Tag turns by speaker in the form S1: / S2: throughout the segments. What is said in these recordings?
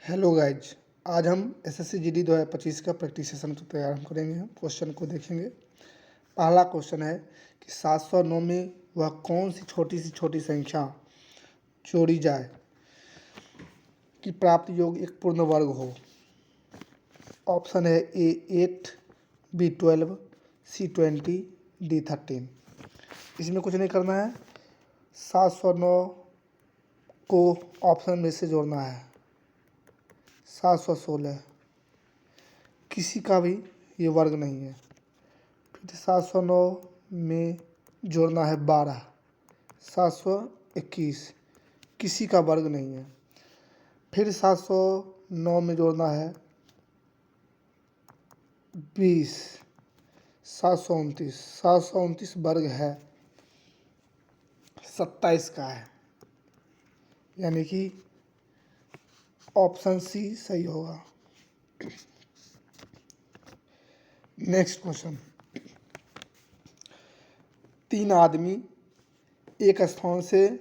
S1: Hello guys. आज हम SSC GD 2025 का प्रैक्टिस सेशन को तैयार हम करेंगे। हम क्वेश्चन को देखेंगे। पहला क्वेश्चन है कि 709 में वह कौन सी छोटी संख्या जोड़ी जाए कि प्राप्त योग एक पूर्ण वर्ग हो। ऑप्शन है ए 8, बी 12, सी 20, डी 13। इसमें कुछ नहीं करना है, 709 को ऑप्शन में से जोड़ना है। 716 किसी का भी ये वर्ग नहीं है। फिर 709 में जोड़ना है 12। 721 किसी का वर्ग नहीं है। फिर 709 में जोड़ना है 20। 729 729 वर्ग है, 27 का है, यानी कि ऑप्शन सी सही होगा। नेक्स्ट क्वेश्चन, 3 आदमी एक स्थान से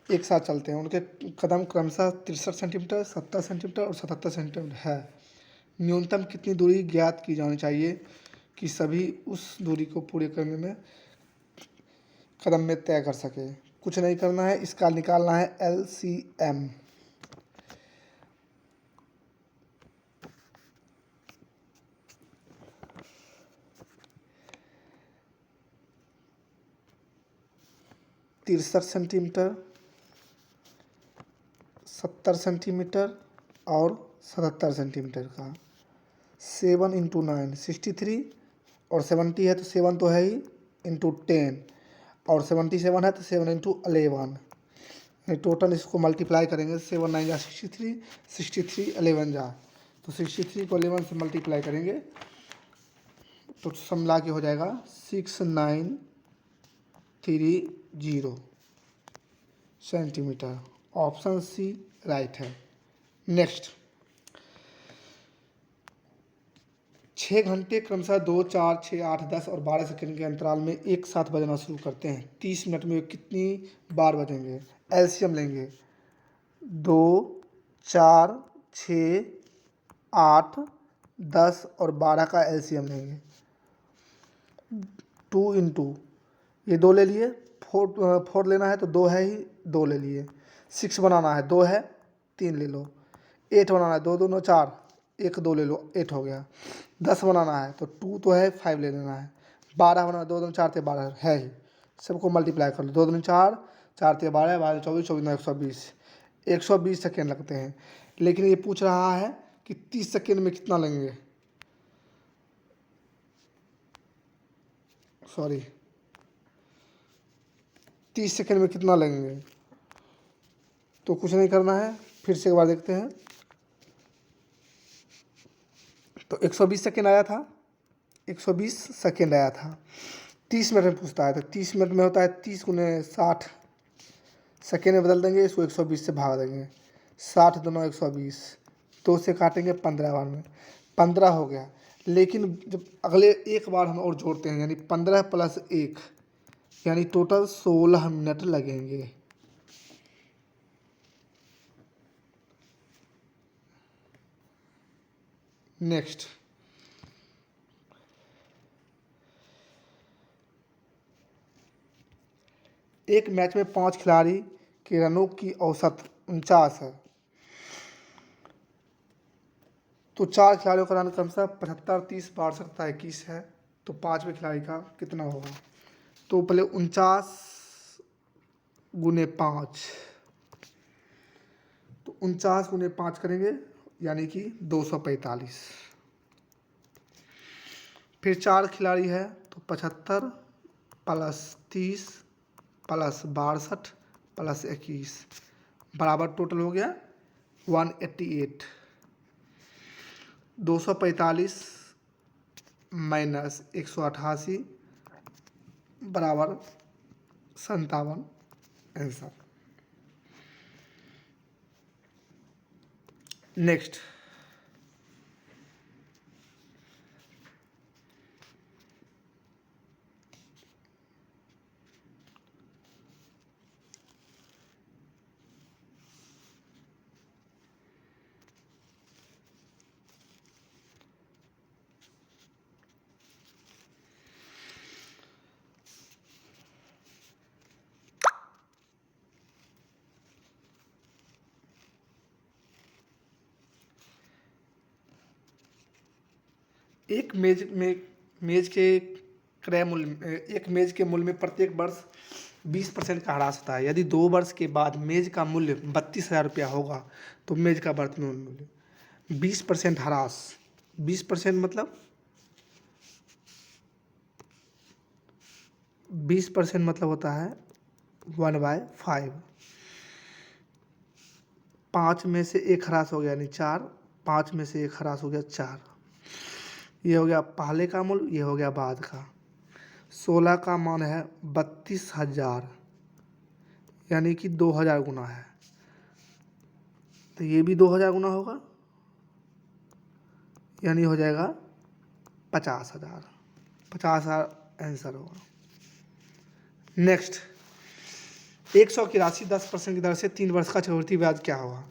S1: एक साथ चलते हैं। उनके कदम क्रमशः 63 सेंटीमीटर, 70 सेंटीमीटर और 77 सेंटीमीटर है। न्यूनतम कितनी दूरी ज्ञात की जानी चाहिए कि सभी उस दूरी को पूरे करने में कदम में तय कर सके। कुछ नहीं करना है, इसका निकालना है LCM। तिरसठ सेंटीमीटर, 70 सेंटीमीटर और 77 सेंटीमीटर का 7 × 9 63 और 70 है तो 7 तो है ही, इंटू 10 और 77 है तो 7 × 11। टोटल इसको मल्टीप्लाई करेंगे, 7 9 जा 63, 63 11 जा, तो 63 को 11 से मल्टीप्लाई करेंगे तो सम मिला के हो जाएगा 6930 सेंटीमीटर। ऑप्शन सी राइट है। नेक्स्ट, 6 घंटे क्रमशः 2, 4, 6, 8, 10 और 12 सेकंड के अंतराल में एक साथ बजना शुरू करते हैं। 30 मिनट में कितनी बार बजेंगे। एलसीएम लेंगे, 2, 4, 6, 8, 10 और 12 का एलसीएम लेंगे। 2 × ये 2 ले लिए, 4 लेना है तो 2 है ही, 2 ले लिए। 6 बनाना है, 2 है, 3 ले लो। 8 बनाना है, 2 2 9 4, 1 2 ले लो, 8 हो गया। 10 बनाना है तो 2 तो है, 5 ले लेना है। 12 बनाना है, 2 2 4 थे 12 है ही, सबको मल्टीप्लाई कर लो। 2 2 4, 4 थे 12, 12 24, 24 120, 120 सेकेंड लगते हैं। लेकिन ये पूछ रहा है कि 30 सेकेंड में कितना लेंगे, सॉरी 30 सेकेंड में कितना लेंगे। तो कुछ नहीं करना है, फिर से एक बार देखते हैं। तो 120 सेकेंड आया था, 120 सेकेंड आया था। 30 मिनट में पूछता है तो 30 मिनट में होता है 30 × 60 सेकेंड में बदल देंगे, इसको 120 से भाग देंगे। 60 2 9 120, 2 से काटेंगे 15 बार में, 15 हो गया। लेकिन जब अगले एक बार हम और जोड़ते हैं, यानी 15 + 1, यानी टोटल 16 मिनट लगेंगे। नेक्स्ट, एक मैच में 5 खिलाड़ी के रनों की औसत 49 है, तो 4 खिलाड़ियों का रन क्रमशः 75, 30, 62 तथा 21 है, तो 5वें खिलाड़ी का कितना होगा। तो पहले 49 × 5, तो 49 × 5 करेंगे, यानी कि 245। फिर 4 खिलाड़ी है तो 75 + 30 + 62 + 21 बराबर टोटल हो गया 188। 245 - 188 बराबर 57 आंसर। नेक्स्ट, एक मेज के क्रय मूल्य एक मेज के मूल्य में प्रत्येक वर्ष 20% का ह्रास होता है। यदि 2 वर्ष के बाद मेज का मूल्य 32,000 रुपया होगा तो मेज का वर्तमान मूल्य 20% ह्रास। 20% मतलब 20% मतलब होता है 1/5। 5 में से 1 ह्रास हो गया यानी 4, 5 में से 1 ह्रास हो गया 4। ये हो गया पहले का मूल्य, ये हो गया बाद का। 16 का मान है 32,000 यानी कि 2,000 गुना है, तो ये भी 2,000 गुना होगा यानी हो जाएगा 50,000। 50,000 आंसर होगा। नेक्स्ट, 100 की राशि 10% की दर से 3 वर्ष का चक्रवृद्धि ब्याज क्या होगा?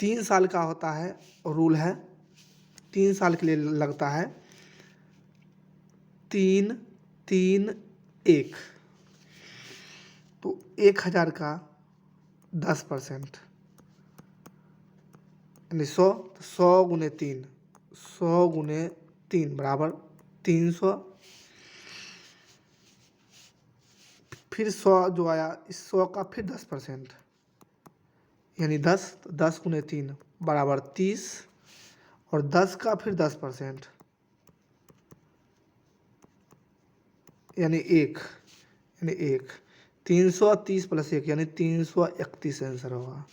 S1: 3 साल का होता है रूल है, 3 साल के लिए लगता है 3, 3, 1। तो 1,000 का 10% यानी 100, 100 गुने 3, 100 गुने 3 बराबर 300। फिर 100 जो आया, इस 100 का फिर 10% यानी 10, तो 10 गुने 3 बराबर 30 और 10 का फिर 10% यानी 1, यानी 1। 330 प्लस 1 यानी 331 आंसर होगा।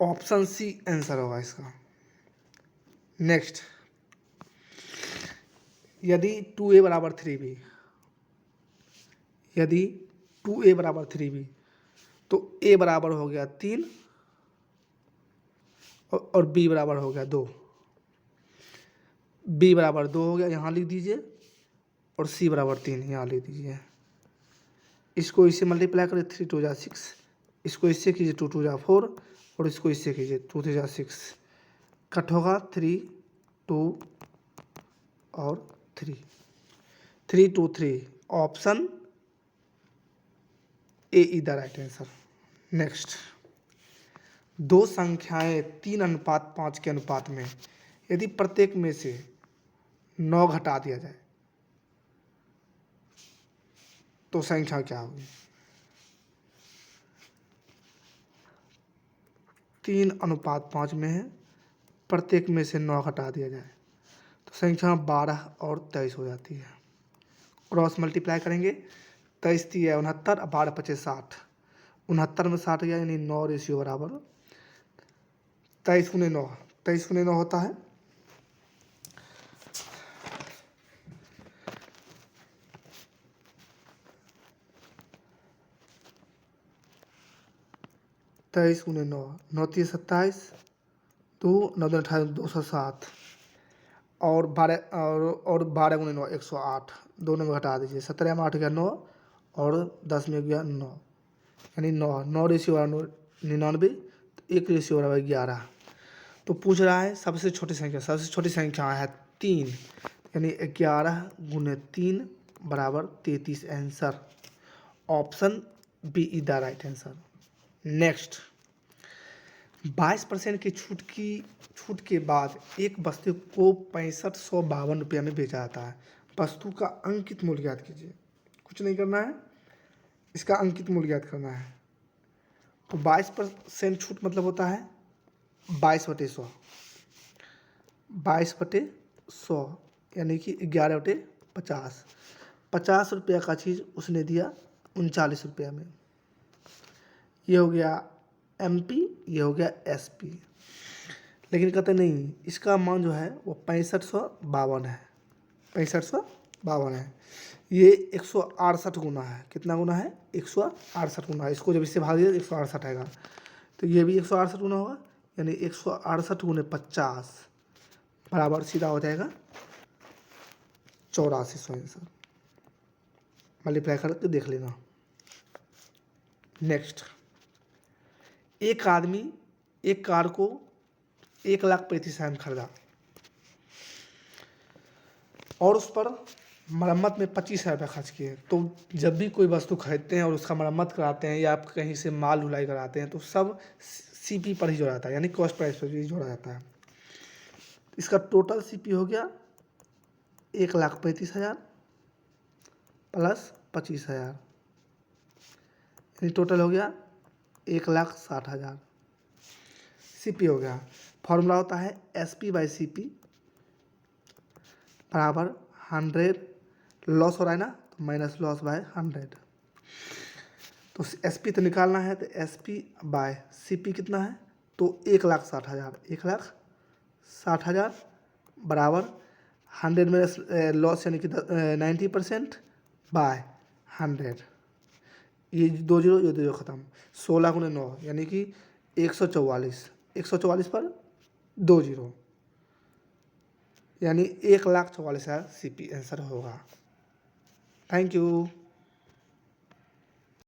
S1: ऑप्शन सी आंसर होगा इसका। नेक्स्ट, यदि 2a बराबर 3b, यदि 2a बराबर 3b तो a बराबर हो गया 3 और b बराबर हो गया 2। b बराबर 2 हो गया, यहाँ लिख दीजिए, और c बराबर 3 यहाँ लिख दीजिए। इसको इससे मल्टीप्लाई करें, 3 2 जा 6, इसको इससे कीजिए 2 2 जा 4 और इसको इससे कीजिए 2 3 जा 6, कट होगा 3 2 और 3, 3 2 3। Option A is the right answer. Next, 2 संख्याएं 3:5 के अनुपात में यदि प्रत्येक में से 9 घटा दिया जाए तो संख्या क्या होगी? 3:5 में है, प्रत्येक में से 9 घटा दिया जाए तो संख्या 12 और 23 हो जाती है। क्रॉस मल्टीप्लाई करेंगे, 23 3 69, 12 5 60, 69 में 60 गया यानी 9 रेशियो बराबर 23 गुने 9, 23 गुने 9 होता है 23 गुने 9, 9 3 27, 2 9 2 28, 207 और 12 गुने 9 108, दोनों में घटा दीजिए। 17 में 8 गया 9 और 10 में गया 9 यानी 9, 9 रेशियो बराबर 99, तो 1 रेशियो बराबर 11। तो पूछ रहा है सबसे छोटी संख्या, सबसे छोटी संख्या है 3 यानी 11 गुने 3 बराबर 33 answer. Option B is the right answer. Next, 22% की छूट के बाद एक वस्तु को 6552 रुपया में बेचा जाता है। वस्तु का अंकित मूल्य ज्ञात कीजिए। कुछ नहीं करना है, इसका अंकित मूल्य ज्ञात करना है। तो 22% छूट मतलब होता है 22/100, 22/100 यानी कि 11/50। 50 रुपया का चीज़ उसने दिया 39 रुपया में। ये हो गया MP, ये हो गया SP। लेकिन कहते नहीं, इसका मान जो है वो 6552 है, 6552 है। ये 168 गुना है। कितना गुना है? 168 गुना है। इसको जब इससे भाग दिया 168 आएगा, तो ये भी 168 गुना होगा यानी 168 गुने 50 बराबर सीधा हो जाएगा 8400 आंसर। मल्टीप्लाई करके देख लेना। नेक्स्ट, एक आदमी एक कार को 1,35,000 में खरीदा और उस पर मरम्मत में 25,000 रुपये खर्च किए। तो जब भी कोई वस्तु खरीदते हैं और उसका मरम्मत कराते हैं या आप कहीं से माल ढुलाई कराते हैं तो सब CP पर ही जोड़ा जाता है, यानी कॉस्ट प्राइस पर भी जोड़ा जाता है। इसका टोटल CP हो गया 1,35,000 प्लस 25,000, यानी टोटल हो गया 1,60,000 CP हो गया। फॉर्मूला होता है SP/CP बराबर 100, लॉस हो रहा है ना, तो माइनस लॉस बाय 100। तो SP तो निकालना है, तो SP/CP कितना है, तो 1,60,000, 1,60,000 बराबर 100 में लॉस यानी कि 90% बाय 100, ये 2 जीरो, ये 2 जीरो खत्म, 16 गुणे 9 यानी कि 144, 144 पर 2 जीरो, यानी 1,44,000 CP आंसर होगा। Thank you.